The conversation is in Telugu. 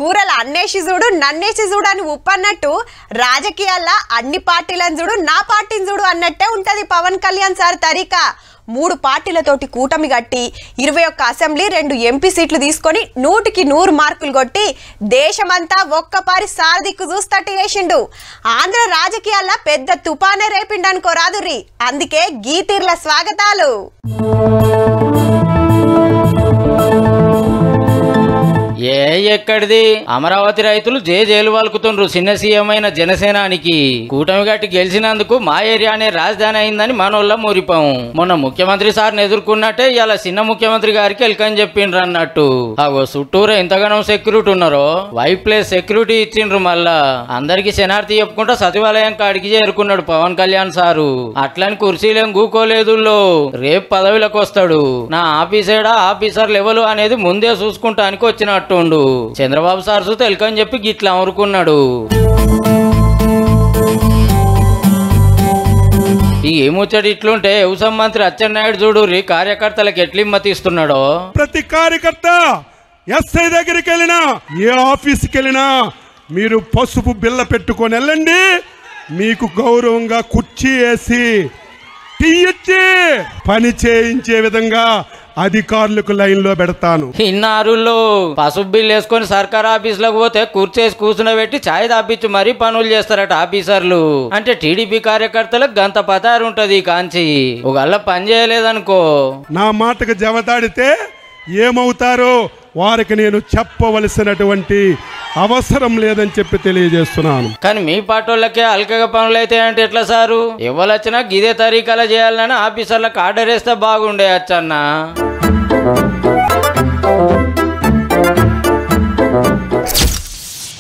కూరలు అన్నేసి చూడు నన్నేసి చూడు అని ఉప్పన్నట్టు రాజకీయాల్లో అన్ని పార్టీలను చూడు నా పార్టీని చూడు అన్నట్టే ఉంటది పవన్ కళ్యాణ్ సార్ తరీకా. 3 పార్టీలతోటి కూటమి కట్టి 21 అసెంబ్లీ 2 ఎంపీ సీట్లు తీసుకొని 100కి 100 మార్కులు కొట్టి దేశమంతా ఒక్కపారి సారదిక్కు చూస్తట్టు చేసిండు. ఆంధ్ర రాజకీయాల్లో పెద్ద తుపానే రేపిండనుకో రాదుర్రి. అందుకే గీతీర్ల స్వాగతాలు. ఎక్కడిది అమరావతి రైతులు జేజేలు వలుకుతుండ్రు చిన్న సీఎం అయిన జనసేనానికి. కూటమి గట్టి గెలిచినందుకు మా ఏరియానే రాజధాని అయిందని మనోళ్ళ మురిపాము. మొన్న ముఖ్యమంత్రి సార్ని ఎదుర్కొన్నట్టే ఇలా చిన్న ముఖ్యమంత్రి గారికి ఎల్కని చెప్పిండ్రు అన్నట్టు. అగో చుట్టూరు ఎంతగానో సెక్యూరిటీ ఉన్నారో వైట్ ప్లేస్ సెక్యూరిటీ ఇచ్చిండ్రు. మళ్ళా అందరికి శనార్థి చెప్పుకుంటా సచివాలయం కాడికి చేరుకున్నాడు పవన్ కళ్యాణ్ సారు. అట్లని కుర్చీలేం గూకోలేదు. రేపు పదవిలోకి వస్తాడు. నా ఆఫీసేడా ఆఫీసర్ లెవెల్ అనేది ముందే చూసుకుంటానికి వచ్చినట్టు చంద్రబాబు సార్ తెలుకని చెప్పి గిట్లా అమరుకున్నాడు. ఈ ఏమొచ్చాడు ఇట్లుంటే వ్యవసాయ మంత్రి అచ్చెన్నాయుడు చూడు కార్యకర్తలకు ఎట్లిమ్మతిస్తున్నాడో. ప్రతి కార్యకర్త ఎస్ఐ దగ్గరికి వెళ్ళినా ఏ ఆఫీస్కి వెళ్ళినా మీరు పసుపు బిల్ల పెట్టుకొని వెళ్ళండి. మీకు గౌరవంగా కుర్చీ వేసి తీయచ్చి పని చేయించే విధంగా అధికారులకు లైన్ లో పెడతాను. ఇన్నారుల్లో పసుపు బిల్లు వేసుకొని సర్కార్ ఆఫీసులకు పోతే కూర్చేసి కూర్చునబెట్టి ఛాయ్ తాపించి మరీ పనులు చేస్తారట ఆఫీసర్లు. అంటే టీడీపీ కార్యకర్తలకు గంత పతారు ఉంటది. కాంచి ఒకళ్ళ పని చేయలేదనుకో నా మాటకు జవదాడితే ఏమవుతారో వారికి నేను చెప్పవలసినటువంటి అవసరం లేదని చెప్పి తెలియజేస్తున్నాను. కానీ మీ పార్టీలకే అల్కగా పనులు అయితే అంటే ఎట్లా సారు? ఎవరు వచ్చినా గిదే తరీకాలో చేయాలని ఆఫీసర్లకు ఆర్డర్ వేస్తే బాగుండే అచ్చన్నా.